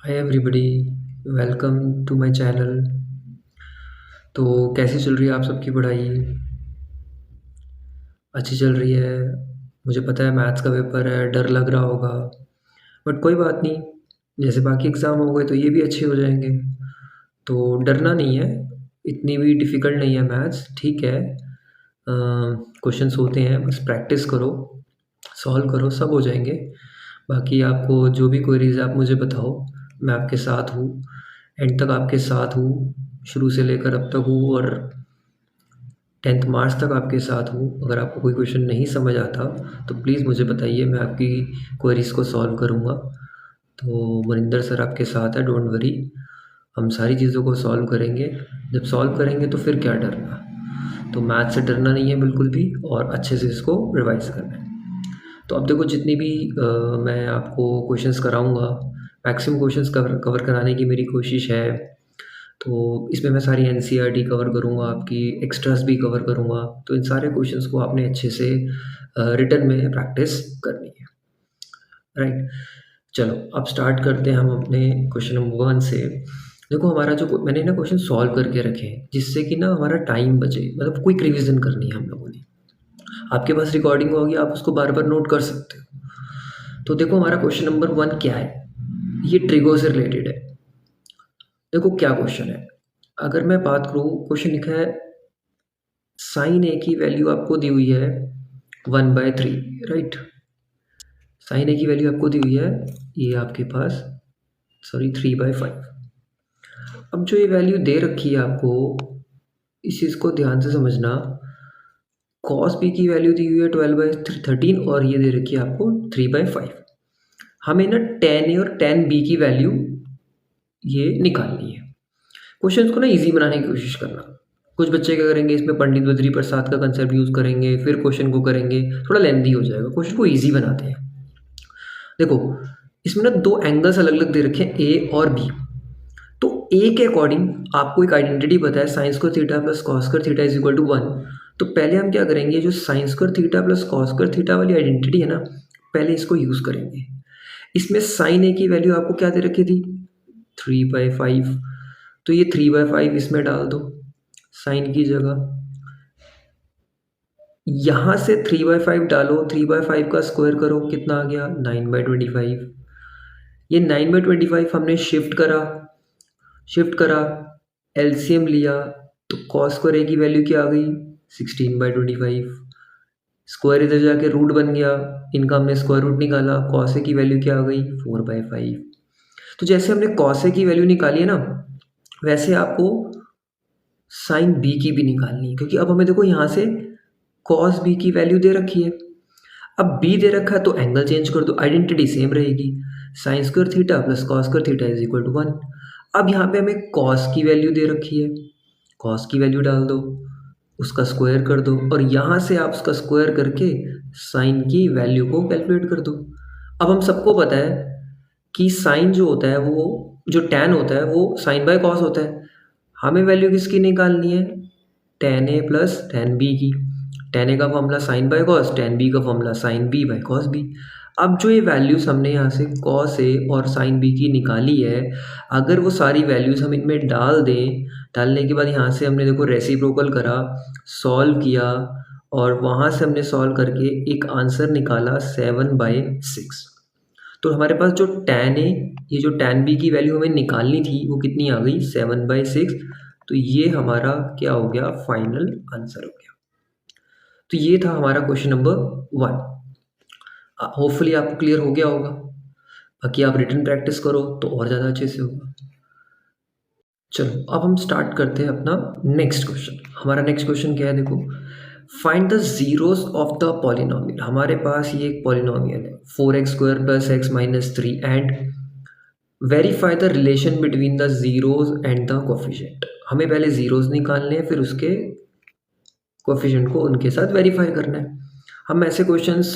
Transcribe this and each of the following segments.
Hi everybody, welcome to my channel. तो कैसी चल रही है आप सबकी पढ़ाई? अच्छी चल रही है। मुझे पता है मैथ्स का पेपर है, डर लग रहा होगा, बट कोई बात नहीं। जैसे बाकी एग्ज़ाम हो गए तो ये भी अच्छे हो जाएंगे। तो डरना नहीं है, इतनी भी डिफ़िकल्ट नहीं है मैथ्स, ठीक है। क्वेश्चंस होते हैं, बस प्रैक्टिस करो, सॉल्व करो, सब हो जाएंगे। बाकी आपको जो भी क्वेरीज आप मुझे बताओ, मैं आपके साथ हूँ, एंड तक आपके साथ हूँ, शुरू से लेकर अब तक हूँ, और 10th मार्च तक आपके साथ हूँ। अगर आपको कोई क्वेश्चन नहीं समझ आता तो प्लीज़ मुझे बताइए, मैं आपकी क्वेरीज को सॉल्व करूँगा। तो मनिंदर सर आपके साथ है, डोंट वरी, हम सारी चीज़ों को सॉल्व करेंगे। जब सॉल्व करेंगे तो फिर क्या डरना। तो मैथ से डरना नहीं है बिल्कुल भी, और अच्छे से इसको रिवाइज करना है। तो अब देखो, जितनी भी मैं आपको क्वेश्चंस कराऊंगा, मैक्सिमम क्वेश्चंस कवर कवर कराने की मेरी कोशिश है। तो इसमें मैं सारी एनसीईआरटी कवर करूँगा, आपकी एक्स्ट्रास भी कवर करूँगा। तो इन सारे क्वेश्चंस को आपने अच्छे से रिटन में प्रैक्टिस करनी है, राइट। चलो अब स्टार्ट करते हैं हम अपने क्वेश्चन नंबर 1 से। देखो, हमारा जो मैंने ना क्वेश्चन सॉल्व करके रखे हैं, जिससे कि ना हमारा टाइम बचे, मतलब क्विक रिवीजन करनी है हम लोगों ने। आपके पास रिकॉर्डिंग होगी, आप उसको बार बार नोट कर सकते हो। तो देखो, हमारा क्वेश्चन नंबर 1 क्या है, ये ट्रिगो से रिलेटेड है। देखो क्या क्वेश्चन है, अगर मैं बात करूँ, क्वेश्चन लिखा है साइन ए की वैल्यू आपको दी हुई है 1/3, राइट। साइन ए की वैल्यू आपको दी हुई है, ये आपके पास, सॉरी, 3/5। अब जो ये वैल्यू दे रखी है आपको, इस चीज़ को ध्यान से समझना। कॉस बी की वैल्यू दी हुई है 12/13, और ये दे रखी है आपको 3/5। हमें ना टेन ए और टेन बी की वैल्यू ये निकालनी है। क्वेश्चंस को ना इजी बनाने की कोशिश करना। कुछ बच्चे क्या करेंगे, इसमें पंडित बद्री प्रसाद का कंसेप्ट यूज़ करेंगे, फिर क्वेश्चन को करेंगे, थोड़ा लेंदी हो जाएगा। क्वेश्चन को इजी बनाते हैं। देखो, इसमें ना दो एंगल्स अलग अलग दे रखे हैं, ए और बी। तो ए के अकॉर्डिंग आपको एक आइडेंटिटी पता है, sine square theta plus cos square theta is equal to 1। तो पहले हम क्या करेंगे, जो sine square theta plus cos square theta वाली आइडेंटिटी है ना, पहले इसको यूज़ करेंगे। इसमें साइन ए की वैल्यू आपको क्या दे रखी थी, 3/5। तो ये 3/5 इसमें डाल दो साइन की जगह। यहाँ से 3/5 डालो, 3/5 का स्क्वायर करो, कितना आ गया, 9/25। ये 9/25 हमने शिफ्ट करा, एलसीएम लिया, तो कॉस स्क्वायर ए की वैल्यू क्या आ गई, 16/25। स्क्वायर इधर जाके रूट बन गया, इनका हमने स्क्वायर रूट निकाला, कॉस ए की वैल्यू क्या आ गई, 4/5। तो जैसे हमने कॉस ए की वैल्यू निकाली है ना, वैसे आपको साइन बी की भी निकालनी है, क्योंकि अब हमें देखो यहाँ से कॉस बी की वैल्यू दे रखी है। अब बी दे रखा है तो एंगल चेंज कर दो, आइडेंटिटी सेम रहेगी, sine square theta plus cos square theta is equal to 1। अब यहाँ पे हमें कॉस की वैल्यू दे रखी है, कॉस की वैल्यू डाल दो, उसका स्क्वायर कर दो, और यहाँ से आप उसका स्क्वायर करके साइन की वैल्यू को कैलकुलेट कर दो। अब हम सबको पता है कि साइन जो होता है, वो जो टैन होता है वो साइन बाय कॉस होता है। हमें वैल्यू किसकी निकालनी है, tan A plus tan B की। टेन ए का formula sine by cos, tan B का formula sine B by cos B. अब जो ये वैल्यूज़ हमने यहाँ से कॉस ए और साइन बी की निकाली है, अगर वो सारी वैल्यूज़ हम इनमें डाल दें, डालने के बाद यहाँ से हमने देखो रेसिप्रोकल करा, सॉल्व किया, और वहाँ से हमने सॉल्व करके एक आंसर निकाला 7/6। तो हमारे पास जो टैन ए, ये जो टैन बी की वैल्यू हमें निकालनी थी, वो कितनी आ गई, 7/6। तो ये हमारा क्या हो गया, फाइनल आंसर हो गया। तो ये था हमारा क्वेश्चन नंबर 1। होपफुली आपको क्लियर हो गया होगा। बाकी आप रिटन प्रैक्टिस करो तो और ज़्यादा अच्छे से होगा। चलो अब हम स्टार्ट करते हैं अपना नेक्स्ट क्वेश्चन। हमारा नेक्स्ट क्वेश्चन क्या है, देखो, find the zeros of the polynomial. हमारे पास ये एक पॉलिनोमियल है, 4x² + x - 3, and verify the relation between the zeros and the coefficient. हमें पहले जीरोस निकालने हैं, फिर उसके कोफिशिएंट को उनके साथ वेरीफाई करना है। हम ऐसे क्वेश्चंस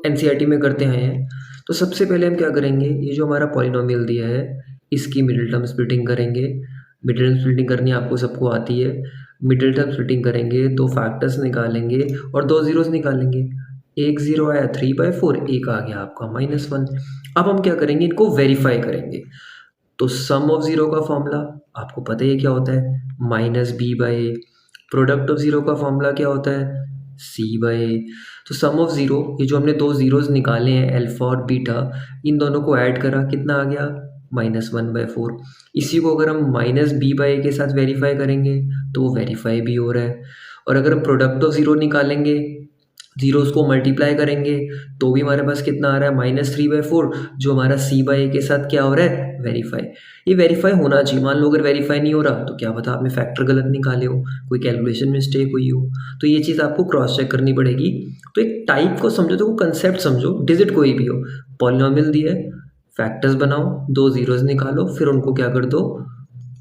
एनसीईआरटी में करते आए हैं। तो सबसे पहले हम क्या करेंगे, ये जो हमारा पॉलिनोमियल दिया है, इसकी मिडिल टर्म स्प्लिटिंग करेंगे। मिडिल टर्म स्प्लिटिंग करनी आपको सबको आती है। मिडिल टर्म स्प्लिटिंग करेंगे, दो फैक्टर्स निकालेंगे और दो जीरोस निकालेंगे। एक जीरो आया 3/4, एक आ गया आपका -1। अब हम क्या करेंगे, इनको वेरीफाई करेंगे। तो सम ऑफ ज़ीरो का फॉर्मूला आपको पता ही है क्या होता है, minus b by a. Product of zero का फॉर्मूला क्या होता है, सी बाई ए। तो सम ऑफ ज़ीरो, ये जो हमने दो ज़ीरोज़ निकाले हैं अल्फ़ा और बीटा, इन दोनों को ऐड करा, कितना आ गया, -1/4। इसी को अगर हम माइनस बी बाई ए के साथ वेरीफाई करेंगे तो वो वेरीफाई भी हो रहा है। और अगर हम प्रोडक्ट ऑफ ज़ीरो निकालेंगे, ज़ीरोज़ को मल्टीप्लाई करेंगे, तो भी हमारे पास कितना आ रहा है, -3/4, जो हमारा सी बाई ए के साथ क्या हो रहा है, वेरीफाई। ये वेरीफाई होना चाहिए। मान लो अगर वेरीफाई नहीं हो रहा तो क्या पता आपने फैक्टर गलत निकाले हो, कोई कैलकुलेशन मिस्टेक हुई हो, तो ये चीज़ आपको क्रॉस चेक करनी पड़ेगी। तो एक टाइप को समझो, तो वो कंसेप्ट समझो, डिजिट कोई भी हो, पॉलिनोमियल दिया है, फैक्टर्स बनाओ, दो ज़ीरोज़ निकालो, फिर उनको क्या कर दो,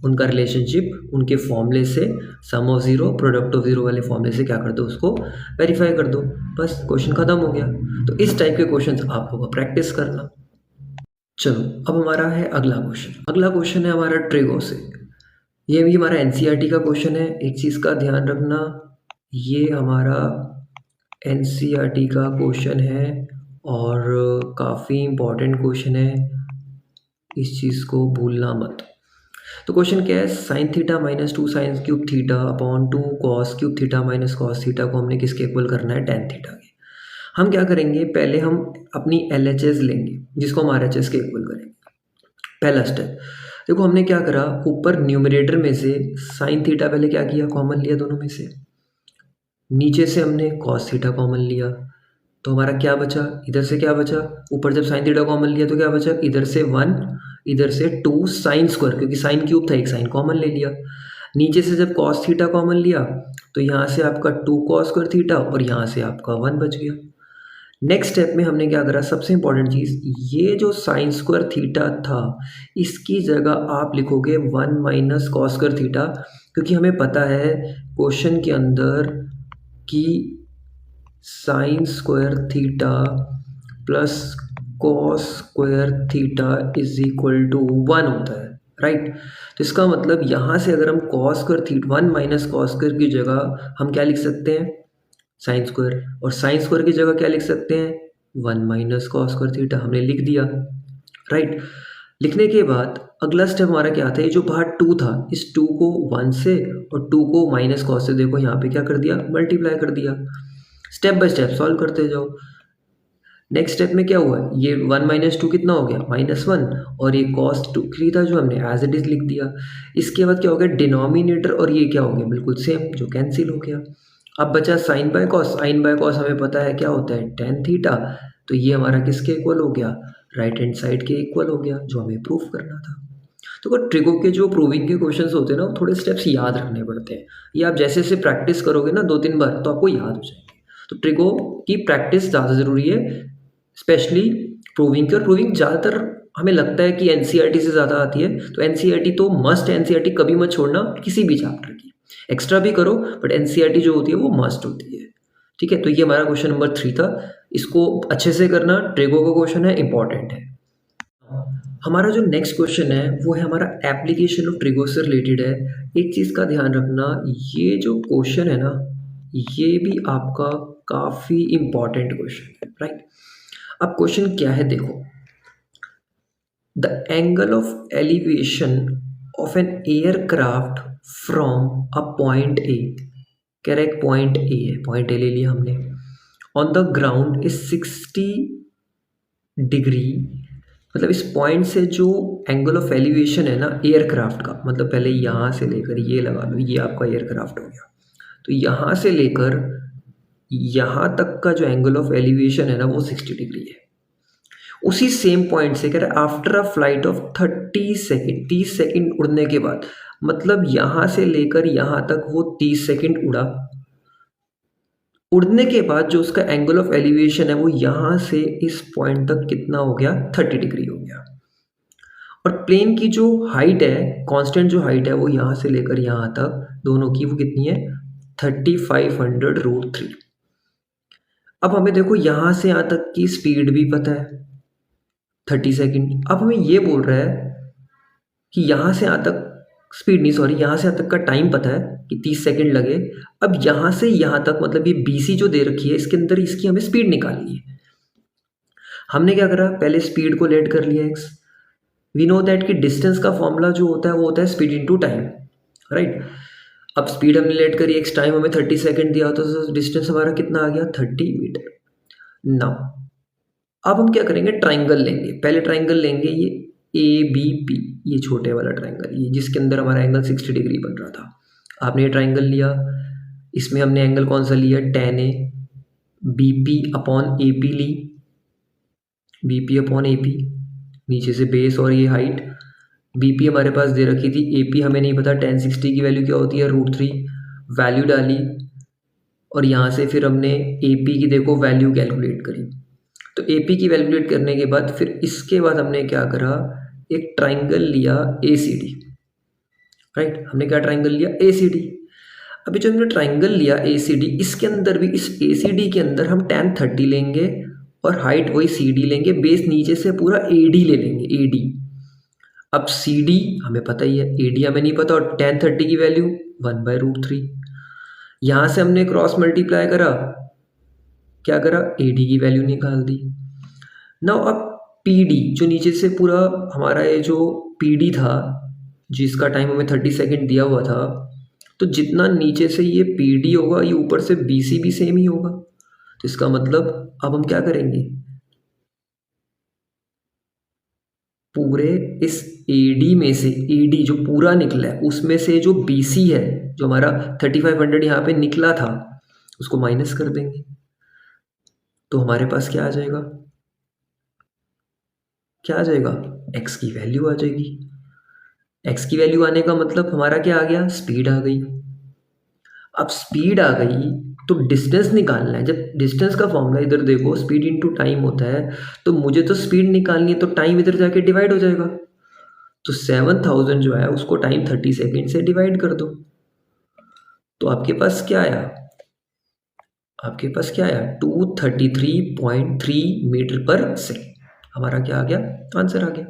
उनका रिलेशनशिप उनके फॉर्मूले से, sum of zero product of zero वाले फॉर्मूले से क्या कर दो, उसको वेरीफाई कर दो, बस क्वेश्चन ख़त्म हो गया। तो इस टाइप के क्वेश्चंस आप लोगों को प्रैक्टिस करना। चलो अब हमारा है अगला क्वेश्चन। अगला क्वेश्चन है हमारा ट्रिगो से। ये भी हमारा एनसीईआरटी का क्वेश्चन है। एक चीज़ का ध्यान रखना, ये हमारा एनसीईआरटी का क्वेश्चन है और काफ़ी इम्पोर्टेंट क्वेश्चन है, इस चीज़ को भूलना मत। तो क्वेश्चन क्या है, sine theta minus 2 sine cube theta upon 2 cos cube theta minus cos theta को हमने किसके इक्वल करना है, टेन थीटा के। हम क्या करेंगे, पहले हम अपनी LHS लेंगे जिसको हम RHS के इक्वल करेंगे। पहला स्टेप देखो, हमने क्या करा, ऊपर न्यूमरेटर में से साइन थीटा पहले क्या किया, कॉमन लिया दोनों में से, नीचे से हमने कॉस थीटा कॉमन लिया, तो हमारा क्या बचा, इधर से क्या बचा, ऊपर जब साइन थीटा कॉमन लिया तो क्या बचा, इधर से 1, इधर से 2 साइन स्क्वायर, क्योंकि साइन क्यूब था, एक साइन कॉमन ले लिया। नीचे से जब कॉस थीटा कॉमन लिया तो यहाँ से आपका 2 कॉस स्क्वायर थीटा और यहाँ से आपका 1 बच गया। नेक्स्ट स्टेप में हमने क्या करा, सबसे इंपॉर्टेंट चीज़, ये जो साइन स्क्वायर थीटा था इसकी जगह आप लिखोगे 1 माइनस कॉस स्क्वायर थीटा, क्योंकि हमें पता है क्वेश्चन के अंदर कि sine square theta plus cos square theta is equal to 1 होता है, राइट। तो इसका मतलब यहाँ से अगर हम cos square theta 1 minus cos square की जगह हम क्या लिख सकते हैं, साइन स्क्वायर, और साइन स्क्वायर की जगह क्या लिख सकते हैं, 1 माइनस कॉस स्क्वायर थीटा, हमने लिख दिया, राइट। लिखने के बाद अगला स्टेप हमारा क्या था, ये जो बाहर 2 था, इस 2 को 1 से और 2 को माइनस कॉस से, देखो यहाँ पे क्या कर दिया, मल्टीप्लाई कर दिया। स्टेप बाय स्टेप सॉल्व करते जाओ। नेक्स्ट स्टेप में क्या हुआ, ये 1 माइनस 2 कितना हो गया, -1, और ये कॉस 3 था जो हमने एज इट इज लिख दिया। इसके बाद क्या हो गया, डिनोमिनेटर और ये क्या हो गया, बिल्कुल सेम, जो कैंसिल हो गया। अब बचा sine by cos, sine by cos हमें पता है क्या होता है, टेन थीटा, तो ये हमारा किसके इक्वल हो गया, राइट हैंड साइड के इक्वल हो गया, जो हमें प्रूफ करना था। तो ट्रिगो के जो प्रूविंग के क्वेश्चंस होते हैं ना, वो थोड़े स्टेप्स याद रखने पड़ते हैं। ये आप जैसे जैसे प्रैक्टिस करोगे ना 2-3 बार, तो आपको याद हो जाएंगे। तो ट्रिगो की प्रैक्टिस ज़्यादा ज़रूरी है, स्पेशली प्रूविंग की। और प्रूविंग ज़्यादातर हमें लगता है कि एनसीईआरटी से ज़्यादा आती है, तो एनसीईआरटी तो मस्ट, एनसीईआरटी कभी मत छोड़ना किसी भी चैप्टर की, एक्स्ट्रा भी करो बट एनसीईआरटी जो होती है वो मस्ट होती है, ठीक है। तो ये हमारा क्वेश्चन नंबर 3 था, इसको अच्छे से करना, ट्रिगो का क्वेश्चन है, इंपॉर्टेंट है। हमारा जो नेक्स्ट क्वेश्चन है वो है हमारा एप्लीकेशन ऑफ ट्रिगो से रिलेटेड है। एक चीज़ का ध्यान रखना, ये जो क्वेश्चन है ना, ये भी आपका काफ़ी इंपॉर्टेंट क्वेश्चन है, राइट। अब क्वेश्चन क्या है देखो, the angle of elevation of an aircraft from a point A, correct, point A है, पॉइंट ए ले लिया हमने, on the ground is 60 degree. मतलब इस पॉइंट से जो एंगल ऑफ एलिवेशन है ना एयरक्राफ्ट का, मतलब पहले यहाँ से लेकर ये लगा लो, ये आपका एयरक्राफ्ट हो गया, तो यहाँ से लेकर यहाँ तक का जो एंगल ऑफ एलिवेशन है ना वो 60 डिग्री है। उसी सेम पॉइंट से कह रहा है after a flight of 30 second, 30 second उड़ने के बाद, मतलब यहाँ से लेकर यहाँ तक वो 30 सेकेंड उड़ा, उड़ने के बाद जो उसका एंगल ऑफ एलिवेशन है वो यहाँ से इस पॉइंट तक कितना हो गया, 30 डिग्री हो गया। और प्लेन की जो हाइट है, कांस्टेंट जो हाइट है वो यहाँ से लेकर यहाँ तक दोनों की वो कितनी है, 3500√3। अब हमें देखो यहाँ से यहाँ तक की स्पीड भी पता है 30 सेकेंड। अब हमें ये बोल रहा है कि यहाँ से यहाँ तक स्पीड नहीं, सॉरी, यहाँ से यहाँ तक का टाइम पता है कि 30 सेकेंड लगे। अब यहाँ से यहाँ तक मतलब ये BC जो दे रखी है इसके अंदर इसकी हमें स्पीड निकालनी है। हमने क्या करा, पहले स्पीड को लेट कर लिया x, वी नो दैट कि डिस्टेंस का फॉर्मूला जो होता है वो होता है स्पीड इनटू टाइम, राइट। अब स्पीड हमने लेट करी, एक्स टाइम हमें 30 सेकंड दिया, तो डिस्टेंस हमारा कितना आ गया 30 मीटर। नाउ अब हम क्या करेंगे, ट्राइंगल लेंगे। पहले ट्राइंगल लेंगे ये ए बी पी, ये छोटे वाला ट्राइंगल, ये जिसके अंदर हमारा एंगल 60 डिग्री बन रहा था। आपने ये ट्राइंगल लिया, इसमें हमने एंगल कौन सा लिया, tan A, B P upon A P ली, B P upon A P, नीचे से बेस और ये हाइट। बी पी हमारे पास दे रखी थी, ए पी हमें नहीं पता, tan 60 की वैल्यू क्या होती है, √3, वैल्यू डाली और यहाँ से फिर हमने ए पी की देखो वैल्यू कैलकुलेट करी। तो ए पी की कैलकुलेट करने के बाद फिर इसके बाद हमने क्या करा, एक ट्राइंगल लिया ए सी डी, राइट। हमने क्या ट्राइंगल लिया, ए सी डी। अभी जो हमने ट्राइंगल लिया ए सी डी, इसके अंदर भी, इस ए सी डी के अंदर हम tan 30 लेंगे और हाइट वही सी डी लेंगे, बेस नीचे से पूरा ए डी ले लेंगे, ए डी। अब सी डी हमें पता ही है, ए डी हमें नहीं पता, और tan 30 की वैल्यू 1/√3। यहाँ से हमने क्रॉस मल्टीप्लाई करा, क्या करा, ए डी की वैल्यू निकाल दी। नाउ अब पी डी, जो नीचे से पूरा हमारा ये जो पी डी था, जिसका टाइम हमें 30 सेकेंड दिया हुआ था, तो जितना नीचे से ये पी डी होगा, ये ऊपर से बी सी भी सेम ही होगा। तो इसका मतलब अब हम क्या करेंगे, पूरे इस ए डी में से, ए डी जो पूरा निकला है उसमें से जो बी सी है, जो हमारा 3500 यहाँ पे निकला था, उसको माइनस कर देंगे। तो हमारे पास क्या आ जाएगा, क्या आ जाएगा, एक्स की वैल्यू आ जाएगी। एक्स की वैल्यू आने का मतलब हमारा क्या आ गया, स्पीड आ गई। अब स्पीड आ गई तो डिस्टेंस निकालना है। जब डिस्टेंस का फॉर्मूला इधर देखो, स्पीड इनटू टाइम होता है, तो मुझे तो स्पीड निकालनी है, तो टाइम इधर जाके डिवाइड हो जाएगा। तो 7000 जो है उसको टाइम 30 सेकेंड से डिवाइड कर दो, तो आपके पास क्या आया, आपके पास क्या आया, 233.3 मीटर पर सेकेंड। हमारा क्या आ गया, आंसर आ गया।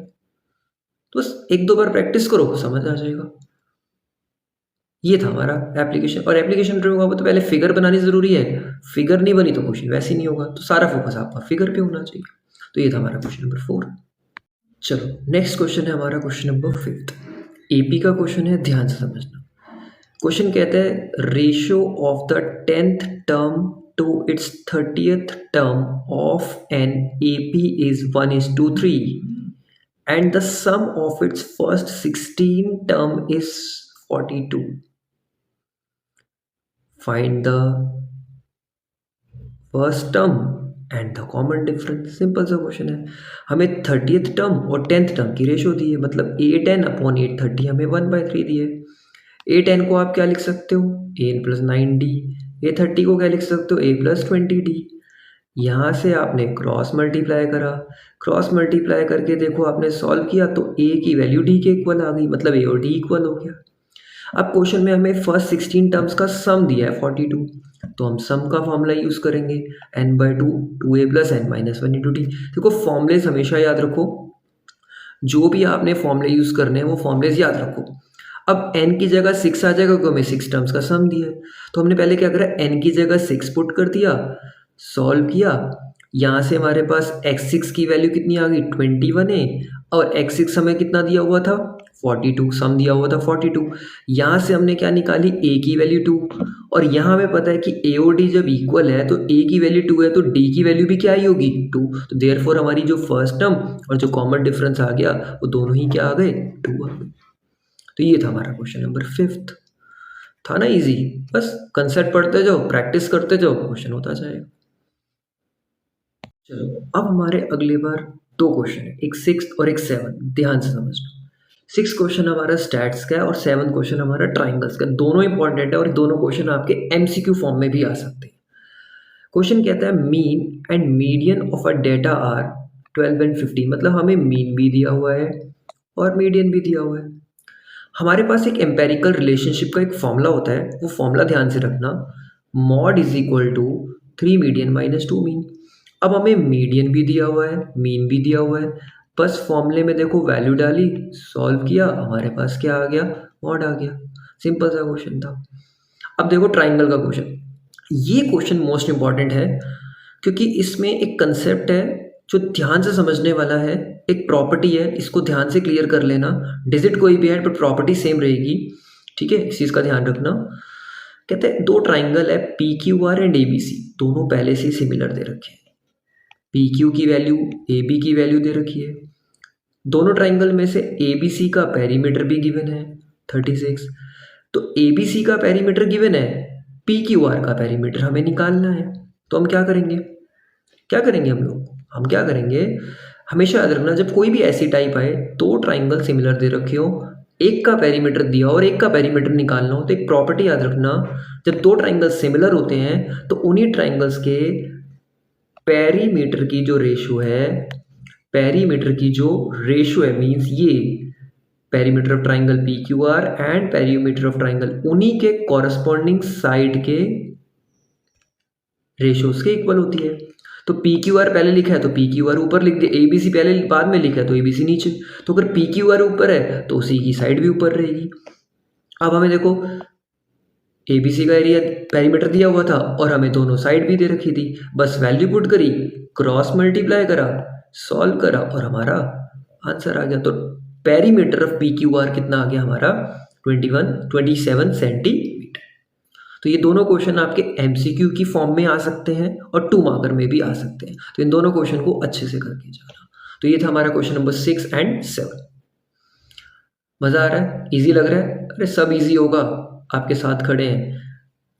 तो बस एक दो बार प्रैक्टिस करो, समझ आ जाएगा। ये था हमारा एप्लीकेशन। और एप्लीकेशन ड्राइंग होगा तो पहले फिगर बनानी ज़रूरी है, फिगर नहीं बनी तो क्वेश्चन वैसे ही नहीं होगा, तो सारा फोकस आपका फिगर पे होना चाहिए। तो ये था हमारा क्वेश्चन नंबर 4। चलो नेक्स्ट क्वेश्चन है हमारा क्वेश्चन नंबर 5। एपी का क्वेश्चन है, ध्यान से समझना। क्वेश्चन कहता है ratio of the 10th term to its 30th term of an AP is 1:3 and the sum of its first 16 term is 42. Find the first term and the common difference. Simple सा question है। हमें 30th term और 10th term की ratio दी है, मतलब a10 upon 830 हमें 1/3 दी है। a10 को आप क्या लिख सकते हो, an + 9d। a30 को क्या लिख सकते हो, a + 20d। यहाँ से आपने क्रॉस मल्टीप्लाई करा, क्रॉस मल्टीप्लाई करके देखो आपने सॉल्व किया तो a की वैल्यू d के इक्वल आ गई, मतलब a और d इक्वल हो गया। अब क्वेश्चन में हमें फर्स्ट 16 टर्म्स का सम दिया है 42, तो हम सम का फॉर्मूला यूज़ करेंगे n/2 2a + n - 1 × d। देखो फॉर्मूलेज हमेशा याद रखो, जो भी आपने फॉर्मूले यूज़ करने हैं वो फॉर्मूलेज याद रखो। अब n की जगह 6 आ जाएगा क्योंकि हमें 6 टर्म्स का सम दिया है, तो हमने पहले क्या करा, n की जगह 6 पुट कर दिया, सॉल्व किया। यहाँ से हमारे पास x6 की वैल्यू कितनी आ गई, 21a, और x6 हमें कितना दिया हुआ था, 42, सम दिया हुआ था 42। यहाँ से हमने क्या निकाली, a की वैल्यू 2, और यहाँ हमें पता है कि a और d जब इक्वल है तो a की वैल्यू 2 है तो d की वैल्यू भी क्या ही होगी, 2। तो देयरफॉर हमारी जो फर्स्ट टर्म और जो कॉमन डिफरेंस आ गया वो दोनों ही क्या आ गए, 2 आ गए। तो ये था हमारा क्वेश्चन नंबर 5। था ना इजी, बस कंसेप्ट पढ़ते जाओ, प्रैक्टिस करते जाओ, क्वेश्चन होता जाएगा। चलो अब हमारे अगले बार 2 क्वेश्चन है, एक 6th और एक 7th, ध्यान से समझना। 6 क्वेश्चन हमारा स्टैट्स का है और 7 क्वेश्चन हमारा ट्राइंगल्स का। दोनों इंपॉर्टेंट है और दोनों क्वेश्चन आपके एमसीक्यू फॉर्म में भी आ सकते हैं। क्वेश्चन कहता है mean and median of a data are 12 and 15, मतलब हमें मीन भी दिया हुआ है और मीडियन भी दिया हुआ है। हमारे पास एक एम्पेरिकल रिलेशनशिप का एक फॉर्मूला होता है, वो फॉर्मूला ध्यान से रखना, mode is equal to 3 median minus 2 mean. अब हमें मीडियन भी दिया हुआ है, मीन भी दिया हुआ है, बस फॉर्मूले में देखो वैल्यू डाली, सॉल्व किया, हमारे पास क्या आ गया, मॉड आ गया। सिंपल सा क्वेश्चन था। अब देखो ट्राइंगल का क्वेश्चन, ये क्वेश्चन मोस्ट इंपॉर्टेंट है क्योंकि इसमें एक कंसेप्ट है जो ध्यान से समझने वाला है, एक प्रॉपर्टी है, इसको ध्यान से क्लियर कर लेना। डिजिट कोई भी है पर प्रॉपर्टी सेम रहेगी, ठीक है, इस चीज़ का ध्यान रखना। कहते हैं दो ट्राइंगल है P Q R and A B C, दोनों पहले से सिमिलर दे रखे हैं। पी क्यू की वैल्यू ए बी की वैल्यू दे रखी है। दोनों ट्राइंगल में से ए बी सी का पेरीमीटर भी गिवन है 36। तो ए बी सी का पेरीमीटर गिवन है, पी क्यू आर का पेरीमीटर हमें निकालना है। तो हम क्या करेंगे, हम क्या करेंगे, हमेशा याद रखना जब कोई भी ऐसी टाइप आए, दो ट्राइंगल सिमिलर दे रखे हो, एक का पेरीमीटर दिया और एक का पेरीमीटर निकालना हो, तो एक प्रॉपर्टी याद रखना, जब दो ट्राइंगल सिमिलर होते हैं तो उन्हीं ट्राइंगल्स के पेरीमीटर की जो रेशो है, मीन्स ये perimeter of triangle P Q R and perimeter of triangle, उन्हीं के कॉरस्पॉन्डिंग साइड के रेशोज के इक्वल होती है। तो पी क्यू आर पहले लिखा है तो पी क्यू आर ऊपर लिख दे, ए बी सी पहले बाद में लिखा है तो ए बी सी नीचे। तो अगर पी क्यू आर ऊपर है तो उसी की साइड भी ऊपर रहेगी। अब हमें देखो ए बी सी का एरिया पेरीमीटर दिया हुआ था और हमें दोनों साइड भी दे रखी थी, बस वैल्यू पुट करी, क्रॉस मल्टीप्लाई करा, सॉल्व करा और हमारा आंसर आ गया। तो perimeter of P Q are कितना आ गया हमारा 27 सेंटीमीटर। तो ये दोनों क्वेश्चन आपके एमसीक्यू की फॉर्म में आ सकते हैं और 2 मार्कर में भी आ सकते हैं। तो इन दोनों क्वेश्चन को अच्छे से करके जाना। तो ये था हमारा क्वेश्चन नंबर 6 एंड 7। मज़ा आ रहा है, इजी लग रहा है? अरे सब इजी होगा, आपके साथ खड़े हैं,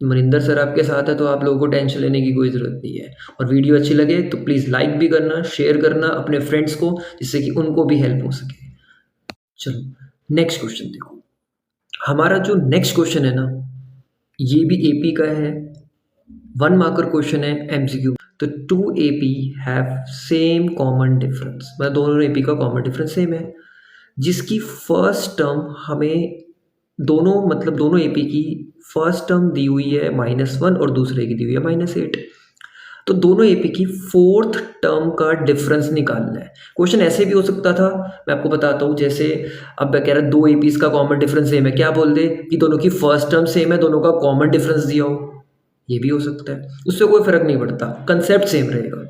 मनिंदर सर आपके साथ है, तो आप लोगों को टेंशन लेने की कोई ज़रूरत नहीं है। और वीडियो अच्छी लगे तो प्लीज़ लाइक भी करना, शेयर करना अपने फ्रेंड्स को, जिससे कि उनको भी हेल्प हो सके। चलो नेक्स्ट क्वेश्चन देखो। हमारा जो नेक्स्ट क्वेश्चन है ना, ये भी एपी का है, 1 मार्कर क्वेश्चन है एमसीक्यू। तो 2 AP have same common difference, मतलब दोनों एपी का कॉमन डिफरेंस सेम है, जिसकी फर्स्ट टर्म हमें दोनों एपी की फर्स्ट टर्म दी हुई है -1 और दूसरे की दी हुई है -8। तो दोनों एपी की फोर्थ टर्म का डिफरेंस निकालना है। क्वेश्चन ऐसे भी हो सकता था, मैं आपको बताता हूँ। जैसे अब मैं कह रहा 2 एपीज का कॉमन डिफरेंस सेम है, क्या बोल दे कि दोनों की फर्स्ट टर्म सेम है, दोनों का कॉमन डिफरेंस दिया हो, ये भी हो सकता है, उससे कोई फर्क नहीं पड़ता, कंसेप्ट सेम रहेगा।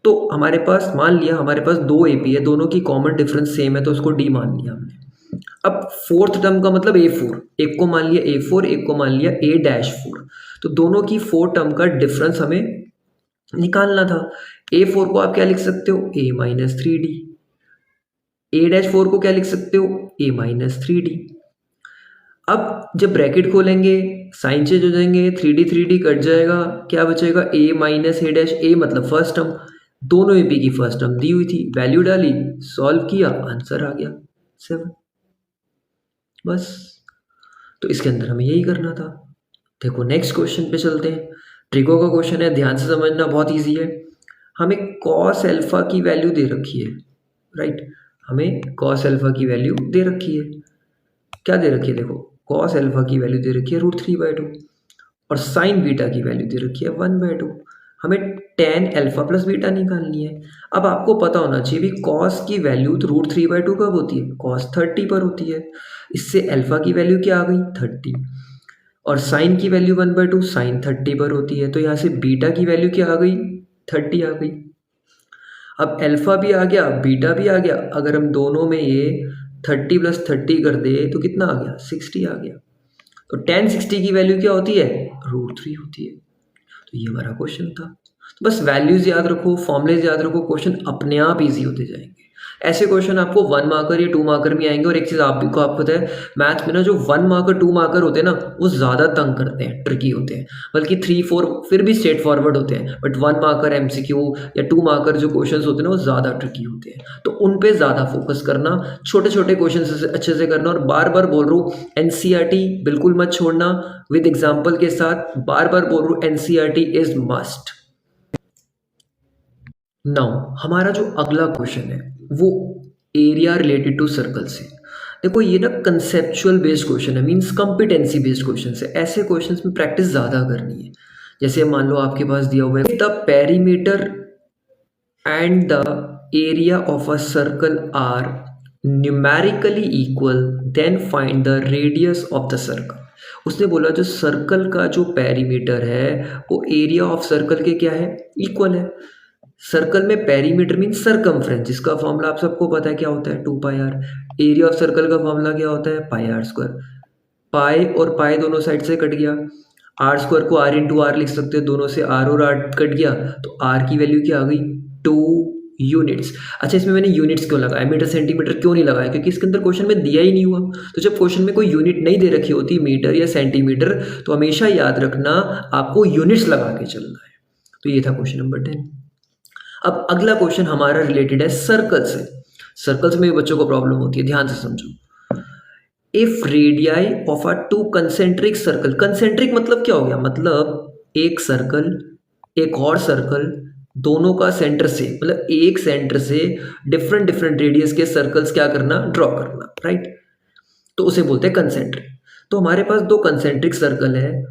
तो हमारे पास मान लिया हमारे पास 2 एपी है, दोनों की कॉमन डिफरेंस सेम है, तो उसको डी मान लिया हमने। अब फोर्थ टर्म का मतलब A4, एक को मान लिया A4, एक को मान लिया A-4। तो दोनों की 4 टर्म का डिफरेंस हमें निकालना था। A4 को आप क्या लिख सकते हो, A-3D। A-4 को क्या लिख सकते हो, A-3D। अब जब ब्रैकेट खोलेंगे साइन चेंज हो जाएंगे, 3D कट जाएगा, क्या बचेगा A-A', A मतलब फर्स्ट टर्म, दोनों एपी की फर्स्ट टर्म दी हुई थी, वैल्यू डाली, सॉल्व किया, आंसर आ गया 7। बस, तो इसके अंदर हमें यही करना था। देखो नेक्स्ट क्वेश्चन पे चलते हैं। ट्रिको का क्वेश्चन है, ध्यान से समझना, बहुत इजी है। हमें कॉस अल्फा की वैल्यू दे रखी है, राइट, हमें कॉस अल्फा की वैल्यू दे रखी है। क्या दे रखी है, देखो कॉस अल्फा की वैल्यू दे रखी है √3/2 और साइन बीटा की वैल्यू दे रखी है 1/2। हमें tan अल्फा प्लस बीटा निकालनी है। अब आपको पता होना चाहिए भी कॉस की वैल्यू तो √3/2 कब होती है, cos 30 पर होती है। इससे अल्फा की वैल्यू क्या आ गई 30, और साइन की वैल्यू 1/2 साइन 30 पर होती है, तो यहाँ से बीटा की वैल्यू क्या आ गई 30 आ गई। अब अल्फा भी आ गया बीटा भी आ गया, अगर हम दोनों में ये 30 + 30 कर दे तो कितना आ गया 60 आ गया। तो tan 60 की वैल्यू क्या होती है √3 होती है। तो ये हमारा क्वेश्चन था। तो बस वैल्यूज याद रखो, फॉर्मूलेज याद रखो, क्वेश्चन अपने आप इजी होते जाएंगे। ऐसे क्वेश्चन आपको 1 मार्कर या 2 मार्कर में आएंगे। और एक चीज़ आपको पता है, मैथ्स में ना जो 1 मार्कर 2 मार्कर होते हैं ना, वो ज़्यादा तंग करते हैं, ट्रिकी होते हैं। बल्कि 3-4 फिर भी स्ट्रेट फॉरवर्ड होते हैं, बट 1 मार्कर एमसीक्यू या 2 मार्कर जो क्वेश्चन होते हैं ना, वो ज़्यादा ट्रिकी होते हैं। तो उन पे ज़्यादा फोकस करना, छोटे छोटे क्वेश्चन अच्छे से करना। और बार बार बोल रहा हूँ एनसीईआरटी बिल्कुल मत छोड़ना, विद एग्जाम्पल के साथ बार बार बोल रहा हूँ एनसीईआरटी इज मस्ट। नाउ हमारा जो अगला क्वेश्चन है वो एरिया रिलेटेड टू सर्कल से। देखो ये ना कंसेप्चुअल बेस्ड क्वेश्चन है, मींस कंपिटेंसी बेस्ड क्वेश्चन है। ऐसे क्वेश्चंस में प्रैक्टिस ज़्यादा करनी है। जैसे मान लो आपके पास दिया हुआ है the perimeter and the area of a circle are numerically equal then find the radius of the circle. उसने बोला जो सर्कल का जो पेरीमीटर है वो एरिया ऑफ सर्कल के क्या है, इक्वल है। सर्कल में पेरीमीटर मीन सरकमफ्रेंस, जिसका फॉर्मूला आप सबको पता है क्या होता है, 2πr। एरिया ऑफ सर्कल का फॉर्मूला क्या होता है, πr²। पाई और पाई दोनों साइड से कट गया, r² को r इंटू आर लिख सकते हैं, दोनों से r और r कट गया तो r की वैल्यू क्या आ गई, 2 यूनिट्स। अच्छा, इसमें मैंने यूनिट्स क्यों लगाया, मीटर सेंटीमीटर क्यों नहीं लगाया, क्योंकि इसके अंदर क्वेश्चन में दिया ही नहीं हुआ। तो जब क्वेश्चन में कोई यूनिट नहीं दे रखी होती मीटर या सेंटीमीटर, तो हमेशा याद रखना आपको यूनिट्स लगा के चलना है। तो ये था क्वेश्चन नंबर 10। अब अगला क्वेश्चन हमारा रिलेटेड है सर्कल से। सर्कल्स में भी बच्चों को प्रॉब्लम होती है, ध्यान से समझो। If radii of a two concentric circle, concentric मतलब क्या हो गया, मतलब एक सर्कल एक और सर्कल, दोनों का सेंटर से, मतलब एक सेंटर से डिफरेंट डिफरेंट रेडियस के सर्कल्स क्या करना, ड्रॉ करना, राइट। तो उसे बोलते हैं कंसेंट्रिक। तो हमारे पास दो कंसेंट्रिक सर्कल है,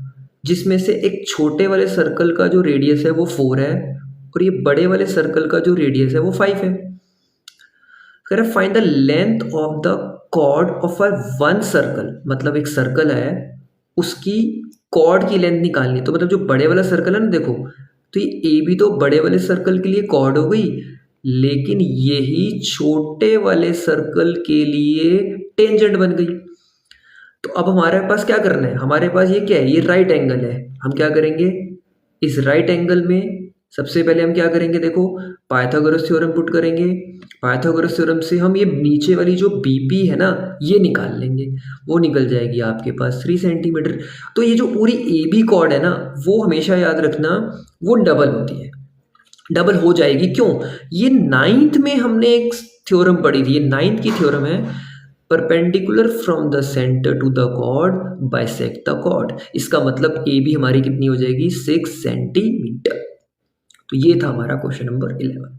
जिसमें से एक छोटे वाले सर्कल का जो रेडियस है वो 4 है, और ये बड़े वाले सर्कल का जो रेडियस है वो 5 है। कह रहा find the length of the chord of a one circle, मतलब एक सर्कल है उसकी कॉर्ड की लेंथ निकालनी। तो मतलब जो बड़े वाला सर्कल है ना, देखो तो ये ए भी तो बड़े वाले सर्कल के लिए कॉर्ड हो गई, लेकिन यही छोटे वाले सर्कल के लिए टेंजेंट बन गई। तो अब हमारे पास क्या करना है, हमारे पास ये क्या है, ये राइट एंगल है। हम क्या करेंगे, इस राइट एंगल में सबसे पहले हम क्या करेंगे, देखो पाइथागोरस थ्योरम पुट करेंगे। पाइथागोरस थ्योरम से हम ये नीचे वाली जो बीपी है ना, ये निकाल लेंगे, वो निकल जाएगी आपके पास 3 सेंटीमीटर। तो ये जो पूरी ए बी कॉर्ड है ना, वो हमेशा याद रखना वो डबल होती है, डबल हो जाएगी। क्यों, ये 9th में हमने एक थ्योरम पढ़ी थी, ये 9th की थ्योरम है, perpendicular from the centre to the chord bisect the chord. इसका मतलब ए बी हमारी कितनी हो जाएगी, 6 सेंटीमीटर। तो ये था हमारा क्वेश्चन नंबर 11।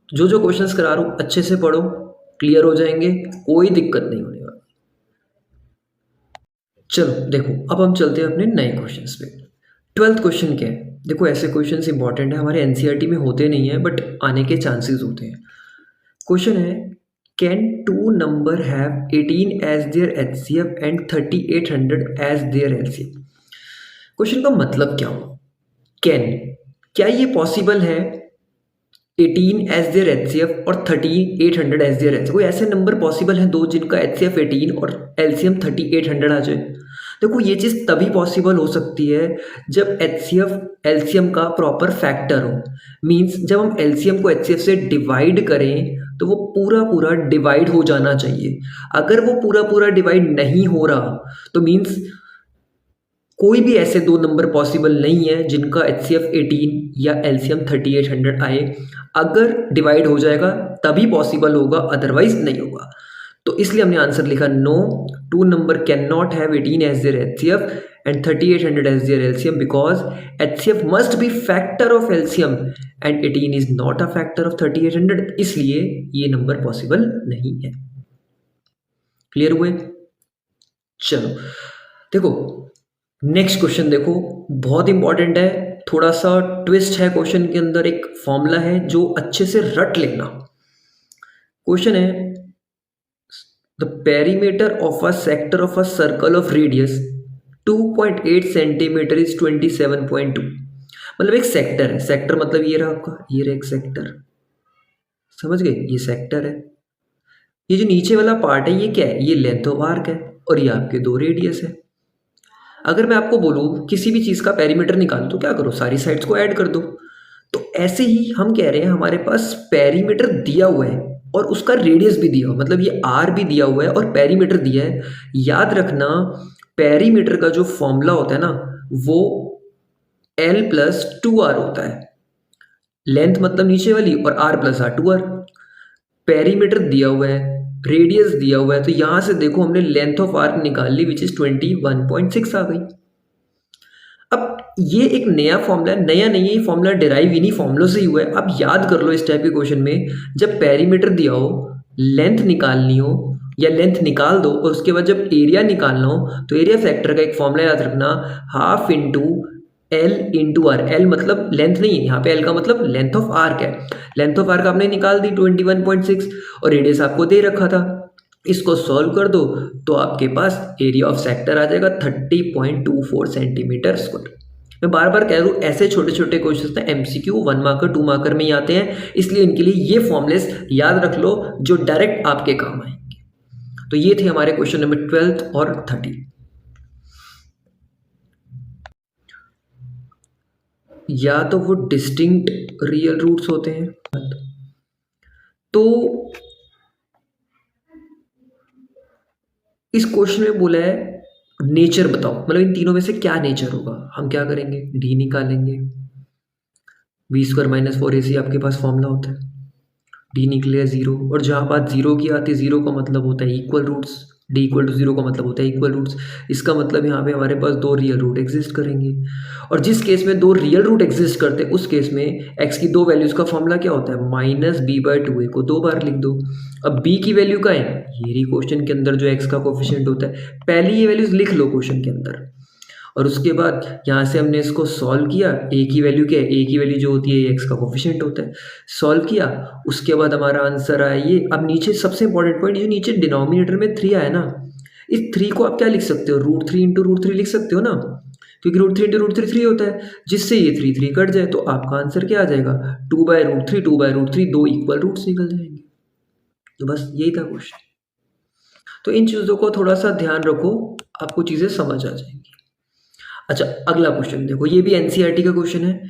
जो क्वेश्चंस करा रहा हूँ अच्छे से पढ़ो, क्लियर हो जाएंगे, कोई दिक्कत नहीं होने वाली। चलो देखो, अब हम चलते हैं अपने नए क्वेश्चंस पे। 12th क्वेश्चन क्या है, देखो ऐसे क्वेश्चंस इंपॉर्टेंट है, हमारे एनसीईआरटी में होते नहीं है बट आने के चांसेस होते हैं। क्वेश्चन है, can two number have 18 as their HCF and 3800 as their LCM. Question का मतलब क्या हुआ, कैन, क्या ये पॉसिबल है 18 एज देयर एचसीएफ और 3800 एज देयर एलसीएम, कोई ऐसे नंबर पॉसिबल है दो जिनका एचसीएफ 18 और एलसीएम 3800 आ जाए। देखो ये चीज़ तभी पॉसिबल हो सकती है जब एचसीएफ एलसीएम का प्रॉपर फैक्टर हो, मींस जब हम एलसीएम को एचसीएफ से डिवाइड करें तो वो पूरा पूरा डिवाइड हो जाना चाहिए। अगर वो पूरा पूरा डिवाइड नहीं हो रहा तो मींस कोई भी ऐसे दो नंबर पॉसिबल नहीं है जिनका एचसीएफ 18 या एलसीएम 3800 आए। अगर डिवाइड हो जाएगा तभी पॉसिबल होगा, अदरवाइज नहीं होगा। तो इसलिए हमने आंसर लिखा no, two number can not have 18 as their HCF and 3800 as their LCM because HCF must be factor of LCM and 18 is not a factor of 3800, इसलिए ये नंबर पॉसिबल नहीं है। क्लियर हुए। चलो देखो नेक्स्ट क्वेश्चन, देखो बहुत important है, थोड़ा सा ट्विस्ट है क्वेश्चन के अंदर, एक फॉर्मूला है जो अच्छे से रट लेना। क्वेश्चन है, the perimeter of a sector of a circle of radius 2.8 centimetre is 27.2। मतलब एक सेक्टर है, सेक्टर मतलब ये रहा आपका, ये रहा एक सेक्टर, समझ गए, ये सेक्टर है। ये जो नीचे वाला पार्ट है ये क्या है, ये लेंथ ऑफ आर्क है, और ये आपके दो रेडियस है। अगर मैं आपको बोलूँ किसी भी चीज़ का पेरीमीटर निकालो तो क्या करो, सारी साइड्स को ऐड कर दो। तो ऐसे ही हम कह रहे हैं हमारे पास पेरीमीटर दिया हुआ है और उसका रेडियस भी दिया हुआ, मतलब ये आर भी दिया हुआ है और पेरीमीटर दिया है। याद रखना पेरीमीटर का जो फॉर्मूला होता है ना वो L+2R होता है। लेंथ मतलब नीचे वाली और R+R 2R। पेरीमीटर दिया हुआ है, रेडियस दिया हुआ है, तो यहां से देखो हमने लेंथ ऑफ आर्क निकाल ली विच इज 21.6 आ गई। अब ये एक नया फॉर्मूला है, नया नहीं है, ये फॉर्मूला डिराइव इन्हीं फॉर्मूलों से ही हुआ है। अब याद कर लो इस टाइप के क्वेश्चन में जब पेरीमीटर दिया हो, लेंथ निकालनी हो या लेंथ निकाल दो और उसके बाद जब एरिया निकालना हो तो एरिया फैक्टर का एक फॉर्मूला याद रखना, half into L into R. L मतलब लेंथ नहीं है यहाँ पे, एल का मतलब लेंथ ऑफ आर्क है। लेंथ ऑफ आर्क आपने निकाल दी 21.6 और रेडियस आपको दे रखा था। इसको सॉल्व कर दो तो आपके पास एरिया ऑफ सेक्टर आ जाएगा 30.24 सेंटीमीटर स्क्वायर। मैं बार बार कह रहा हूँ, ऐसे छोटे छोटे क्वेश्चन ना MCQ 1 मार्कर 2 मार्कर में ही आते हैं, इसलिए इनके लिए ये फॉर्मूलेस याद रख लो जो डायरेक्ट आपके काम आएंगे। तो ये थे हमारे क्वेश्चन नंबर 12 और 13। या तो वो डिस्टिंक्ट रियल रूट्स होते हैं, तो इस क्वेश्चन में बोला है नेचर बताओ, मतलब इन तीनों में से क्या नेचर होगा। हम क्या करेंगे, डी निकालेंगे, v² - 4ac आपके पास फॉर्मूला होता है, डी निकले 0, और जहाँ बात 0 की आती है, 0 का मतलब होता है इक्वल रूट्स, d = 0 का मतलब होता है इक्वल रूट्स। इसका मतलब यहाँ पे हमारे पास 2 रियल रूट एग्जिस्ट करेंगे, और जिस केस में 2 रियल रूट एग्जिस्ट करते हैं उस केस में x की 2 वैल्यूज़ का फॉर्मूला क्या होता है, -b/2a को 2 बार लिख दो। अब b की वैल्यू का है, ये रही क्वेश्चन के अंदर जो x का कोफिशिएंट होता है, पहली ये वैल्यूज़ लिख लो क्वेश्चन के अंदर, और उसके बाद यहाँ से हमने इसको सॉल्व किया। a की वैल्यू क्या है, a की वैल्यू जो होती है ये x का कोफिशिएंट होता है, सॉल्व किया, उसके बाद हमारा आंसर आया ये। अब नीचे सबसे इंपॉर्टेंट पॉइंट, जो नीचे डिनोमिनेटर में 3 आया ना, इस 3 को आप क्या लिख सकते हो, √3 × √3 लिख सकते हो ना, क्योंकि √3 × √3 3 होता है, जिससे ये 3 3 कट जाए, तो आपका आंसर क्या आ जाएगा, 2/√3 2/√3, 2 इक्वल रूट्स निकल जाएंगे। तो बस यही था क्वेश्चन। तो इन चीज़ों को थोड़ा सा ध्यान रखो, आपको चीज़ें समझ आ जाएंगी। अच्छा, अगला क्वेश्चन देखो, ये भी एनसीईआरटी का क्वेश्चन है।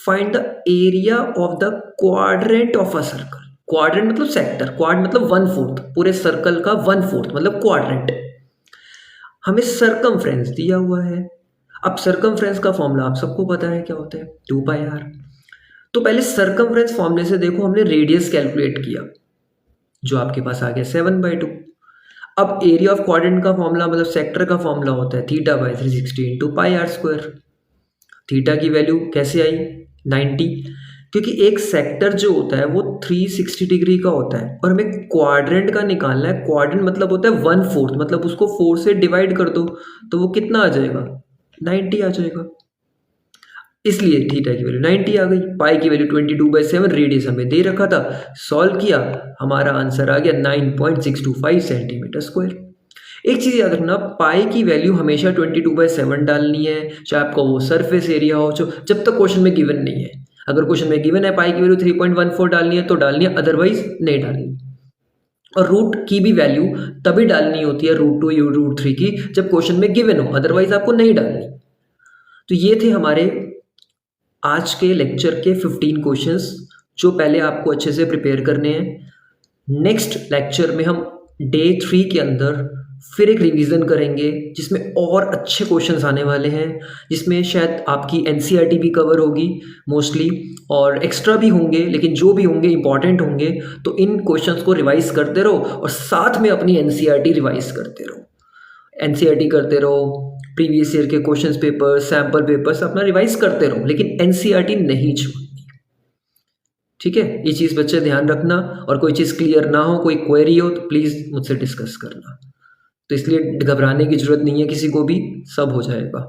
Find the area of the quadrant of a circle. Quadrant मतलब सेक्टर, क्वाड मतलब 1/4, पूरे सर्कल का 1/4 मतलब क्वाड्रेंट। हमें सरकमफ्रेंस दिया हुआ है। अब सरकमफ्रेंस का फॉर्मूला आप सबको पता है क्या होता है, 2πr। तो पहले सरकमफ्रेंस फॉर्मूले से देखो, हमने रेडियस कैलकुलेट किया, जो आपके पास आ गया 7/2। अब एरिया ऑफ क्वाड्रेंट का फॉर्मूला मतलब सेक्टर का फॉर्मूला होता है θ/360 × πr²। थीटा की वैल्यू कैसे आई, 90, क्योंकि एक सेक्टर जो होता है वो 360 डिग्री का होता है, और हमें क्वाड्रेंट का निकालना है। क्वाड्रेंट मतलब होता है 1/4, मतलब उसको 4 से डिवाइड कर दो तो वो कितना आ जाएगा, 90 आ जाएगा। इसलिए थीटा की वैल्यू 90 आ गई। पाई की वैल्यू 22/7, रेडियस हमें दे रखा था, सॉल्व किया, हमारा आंसर आ गया 9.625 cm²। एक चीज़ याद रखना, पाई की वैल्यू हमेशा 22/7 डालनी है, चाहे आपका वो सरफेस एरिया हो, जब तक क्वेश्चन में गिवन नहीं है। अगर क्वेश्चन में गिवन है पाई की वैल्यू 3.14 डालनी है तो डालनी है, अदरवाइज नहीं डालनी। और रूट की भी वैल्यू तभी डालनी होती है, √2 या √3 की, जब क्वेश्चन में गिवन हो, अदरवाइज आपको नहीं डालनी। तो ये थे हमारे आज के लेक्चर के 15 क्वेश्चंस, जो पहले आपको अच्छे से प्रिपेयर करने हैं। नेक्स्ट लेक्चर में हम डे 3 के अंदर फिर एक रिवीजन करेंगे, जिसमें और अच्छे क्वेश्चंस आने वाले हैं, जिसमें शायद आपकी एनसीईआरटी भी कवर होगी मोस्टली, और एक्स्ट्रा भी होंगे, लेकिन जो भी होंगे इंपॉर्टेंट होंगे। तो इन क्वेश्चंस को रिवाइज करते रहो, और साथ में अपनी एनसीईआरटी रिवाइज करते रहो। एनसीईआरटी करते रहो, प्रीवियस ईयर के क्वेश्चंस पेपर, सैम्पल पेपर्स अपना रिवाइज करते रहो, लेकिन एनसीईआरटी नहीं छोड़नी। ठीक है, ये चीज़ बच्चे ध्यान रखना, और कोई चीज़ क्लियर ना हो, कोई क्वेरी हो, तो प्लीज़ मुझसे डिस्कस करना। तो इसलिए घबराने की ज़रूरत नहीं है किसी को भी, सब हो जाएगा।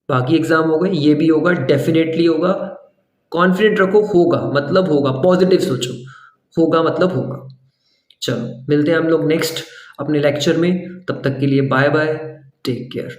बाकी एग्ज़ाम हो गए, ये भी होगा, डेफिनेटली होगा। कॉन्फिडेंट रखो, होगा मतलब होगा, पॉजिटिव सोचो, होगा मतलब होगा। चलो, मिलते हैं हम लोग नेक्स्ट अपने लेक्चर में, तब तक के लिए बाय बाय, टेक केयर।